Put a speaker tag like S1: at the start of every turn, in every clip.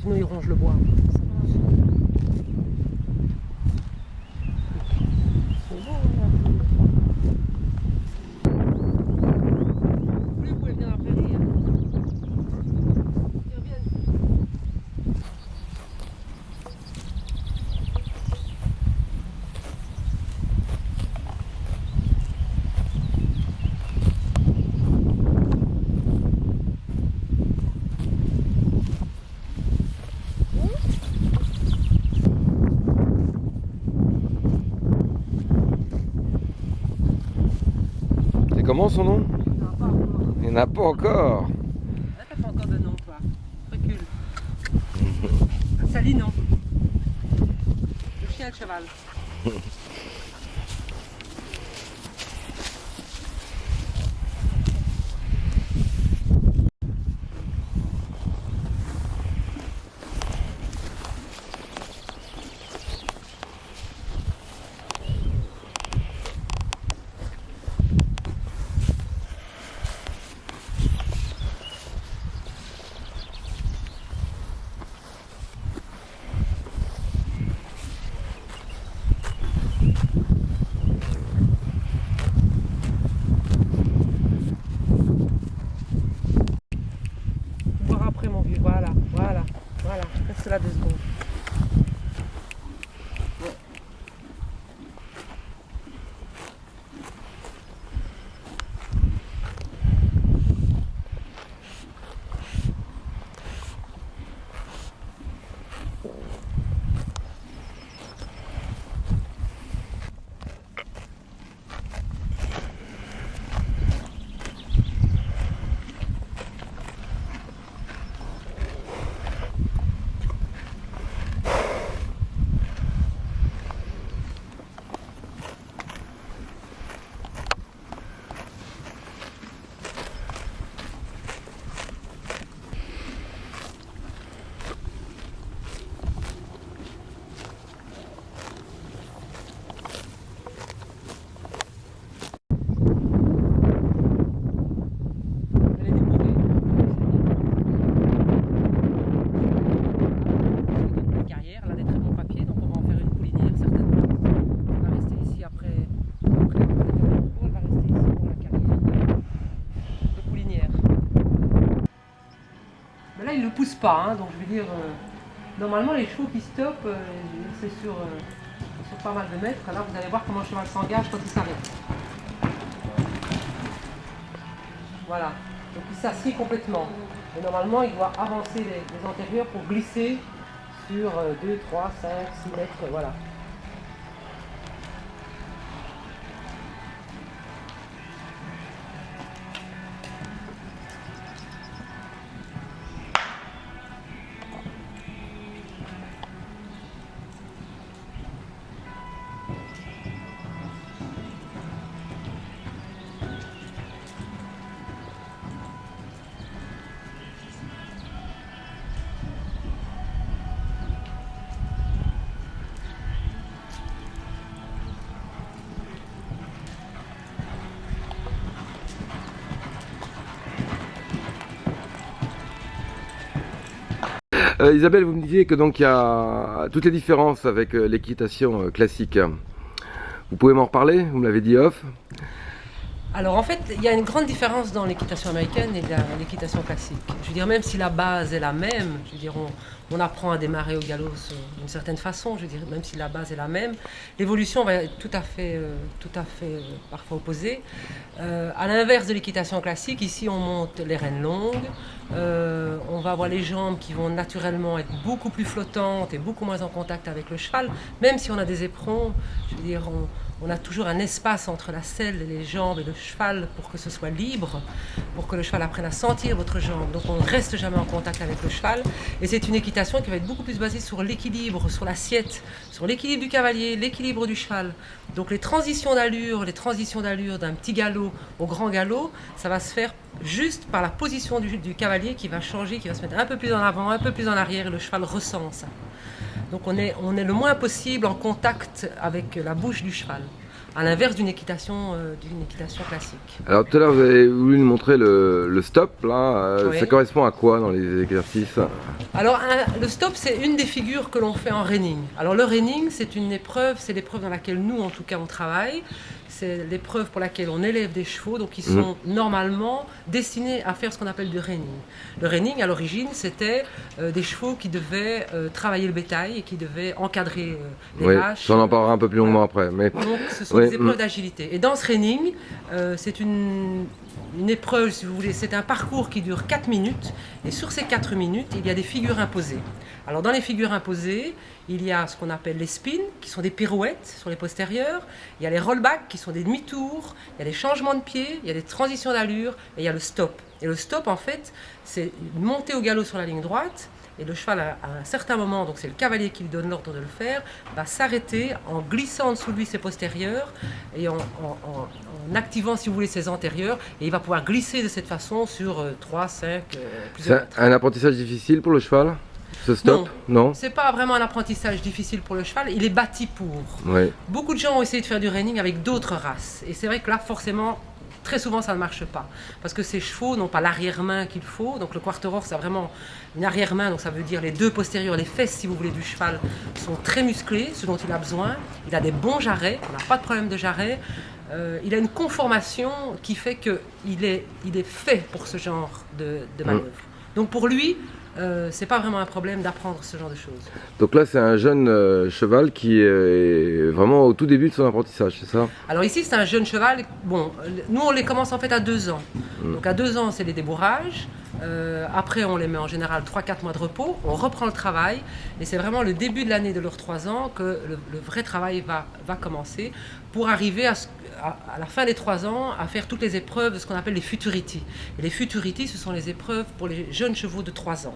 S1: Sinon il ronge le bois. C'est bon, vous pouvez venir dans la prairie. Ils reviennent.
S2: C'est comment son nom?
S1: Il n'y en a pas encore.
S2: Il n'y en a pas encore.
S1: Là, t'as pas encore de nom, toi. Recule. Sally, non. Le chien et le cheval. Voir après, mon vieux. Voilà, voilà, voilà. Reste là 2 secondes. Elle est débourrée. La carrière, elle a des très bons papiers, donc on va en faire une poulinière certainement. Elle va rester ici après. Après elle va rester ici pour la carrière de poulinière. Mais là, il ne le pousse pas, hein, donc je veux dire, normalement les chevaux qui stoppent, c'est sur pas mal de mètres. Là, vous allez voir comment le cheval s'engage quand il s'arrête. Voilà, donc il s'assied complètement. Et normalement, il doit avancer les antérieurs pour glisser sur 2, 3, 5, 6 mètres, voilà.
S2: Isabelle, vous me disiez que donc il y a toutes les différences avec l'équitation classique. Vous pouvez m'en reparler? Vous me l'avez dit off.
S1: Alors en fait, il y a une grande différence dans l'équitation américaine et l'équitation classique. Je veux dire, même si la base est la même, je veux dire, on apprend à démarrer au galop d'une certaine façon, je veux dire, même si la base est la même, l'évolution va être tout à fait parfois opposée. À l'inverse de l'équitation classique, ici on monte les rênes longues, on va avoir les jambes qui vont naturellement être beaucoup plus flottantes et beaucoup moins en contact avec le cheval, même si on a des éperons, je veux dire, on a toujours un espace entre la selle et les jambes et le cheval pour que ce soit libre, pour que le cheval apprenne à sentir votre jambe. Donc on ne reste jamais en contact avec le cheval. Et c'est une équitation qui va être beaucoup plus basée sur l'équilibre, sur l'assiette, sur l'équilibre du cavalier, l'équilibre du cheval. Donc les transitions d'allure d'un petit galop au grand galop, ça va se faire juste par la position du cavalier qui va changer, qui va se mettre un peu plus en avant, un peu plus en arrière, et le cheval ressent ça. Donc on est le moins possible en contact avec la bouche du cheval. à l'inverse d'une équitation classique.
S2: Alors tout à l'heure vous avez voulu nous montrer le stop, là,
S1: Oui.
S2: ça correspond à quoi dans les exercices?
S1: Alors le stop, c'est une des figures que l'on fait en reining. Alors le reining, c'est une épreuve, c'est l'épreuve dans laquelle nous en tout cas on travaille. C'est l'épreuve pour laquelle on élève des chevaux, donc ils sont normalement destinés à faire ce qu'on appelle du reining. Le reining, à l'origine, c'était des chevaux qui devaient travailler le bétail et qui devaient encadrer les
S2: Oui,
S1: vaches.
S2: ça on en parlera un peu plus longuement après. Mais...
S1: Donc ce sont
S2: Oui,
S1: des épreuves d'agilité. Et dans ce reining, c'est une épreuve, si vous voulez, c'est un parcours qui dure 4 minutes. Et sur ces 4 minutes, il y a des figures imposées. Alors dans les figures imposées, il y a ce qu'on appelle les spins, qui sont des pirouettes sur les postérieurs. Il y a les rollbacks, qui sont des demi-tours. Il y a des changements de pied, il y a des transitions d'allure, et il y a le stop. Et le stop, en fait, c'est une montée au galop sur la ligne droite. Et le cheval, à un certain moment, donc c'est le cavalier qui lui donne l'ordre de le faire, va s'arrêter en glissant en dessous de lui ses postérieurs et en activant, si vous voulez, ses antérieurs. Et il va pouvoir glisser de cette façon sur 3, 5, plusieurs mètres.
S2: C'est un apprentissage difficile pour le cheval, ce stop? Non.
S1: C'est pas vraiment un apprentissage difficile pour le cheval, il est bâti pour.
S2: Oui.
S1: Beaucoup de gens ont essayé de faire du reining avec d'autres races. Et c'est vrai que là, forcément, très souvent, ça ne marche pas. Parce que ces chevaux n'ont pas l'arrière-main qu'il faut. Donc le quarter-horse, c'est vraiment une arrière-main. Donc ça veut dire les deux postérieurs, les fesses, si vous voulez, du cheval sont très musclés, ce dont il a besoin. Il a des bons jarrets, on n'a pas de problème de jarret. Il a une conformation qui fait qu'il est fait pour ce genre de manœuvre. Donc pour lui, c'est pas vraiment un problème d'apprendre ce genre de choses.
S2: Donc là, c'est un jeune cheval qui est vraiment au tout début de son apprentissage, c'est ça?
S1: Alors ici, c'est un jeune cheval. Bon, nous, on les commence en fait à 2 ans. Donc à 2 ans, c'est les débourrages. Après, on les met en général 3-4 mois de repos. On reprend le travail. Et c'est vraiment le début de l'année de leurs 3 ans que le vrai travail va commencer pour arriver à la fin des 3 ans à faire toutes les épreuves de ce qu'on appelle les futurities. Et les futurities, ce sont les épreuves pour les jeunes chevaux de 3 ans.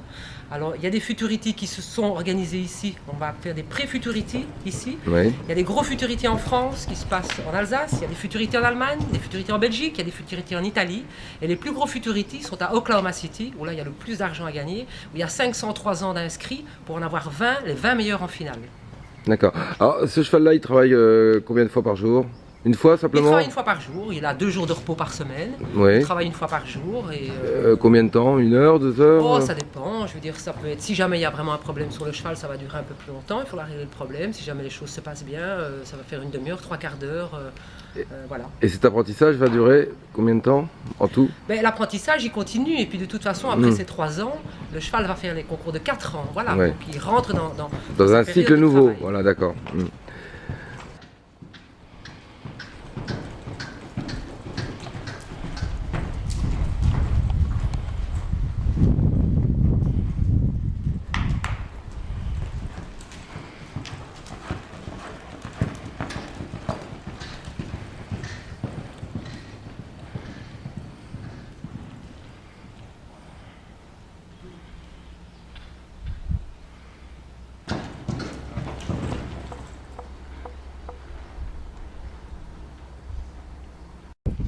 S1: Alors, il y a des futurities qui se sont organisées ici. On va faire des pré-futurities ici.
S2: Oui.
S1: Il y a des gros futurities en France qui se passent en Alsace. Il y a des futurities en Allemagne, des futurities en Belgique, il y a des futurities en Italie. Et les plus gros futurities sont à Oklahoma City, où là, il y a le plus d'argent à gagner, où il y a 503 ans d'inscrits pour en avoir 20, les 20 meilleurs en finale.
S2: D'accord. Alors, ce cheval-là, il travaille combien de fois par jour? Une fois
S1: Il
S2: simplement?
S1: travaille une fois par jour, il a 2 jours de repos par semaine.
S2: Oui.
S1: Il travaille une fois par jour. Et,
S2: Combien de temps? 1 heure, 2 heures?
S1: oh, ça dépend. Je veux dire, ça peut être. Si jamais il y a vraiment un problème sur le cheval, ça va durer un peu plus longtemps. Il faudra régler le problème. Si jamais les choses se passent bien, ça va faire une demi-heure, 3/4 d'heure. Voilà.
S2: Et cet apprentissage va durer combien de temps en tout?
S1: Ben, l'apprentissage, il continue. Et puis de toute façon, après ces 3 ans, le cheval va faire les concours de 4 ans. Voilà.
S2: Ouais.
S1: Donc il rentre dans
S2: un
S1: sa période
S2: cycle
S1: de
S2: nouveau.
S1: travail.
S2: Voilà, d'accord.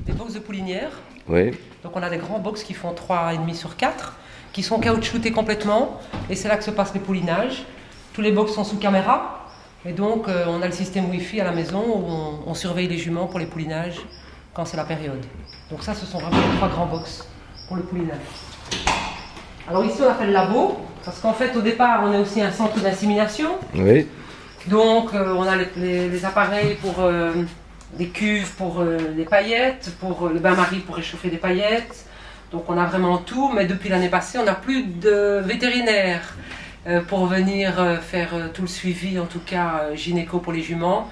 S1: Des box de poulinière.
S2: Oui.
S1: Donc on a des grands box qui font 3,5 sur 4, qui sont caoutchoutés complètement. Et c'est là que se passe les poulinages. Tous les box sont sous caméra. Et donc on a le système Wi-Fi à la maison où on surveille les juments pour les poulinages quand c'est la période. Donc ça, ce sont vraiment les 3 grands box pour le poulinage. Alors ici, on a fait le labo, parce qu'en fait, au départ, on est aussi un centre d'insémination.
S2: Oui.
S1: Donc on a les appareils pour des cuves pour les paillettes, pour le bain-marie pour réchauffer des paillettes. Donc on a vraiment tout, mais depuis l'année passée, on n'a plus de vétérinaire pour venir faire tout le suivi, en tout cas gynéco pour les juments.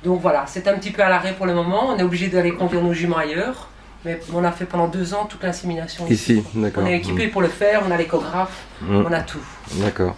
S1: Donc voilà, c'est un petit peu à l'arrêt pour le moment. On est obligé d'aller conduire nos juments ailleurs. Mais on a fait pendant 2 ans toute l'insémination
S2: Ici, d'accord.
S1: On est équipé pour le faire, on a l'échographe, on a tout.
S2: D'accord.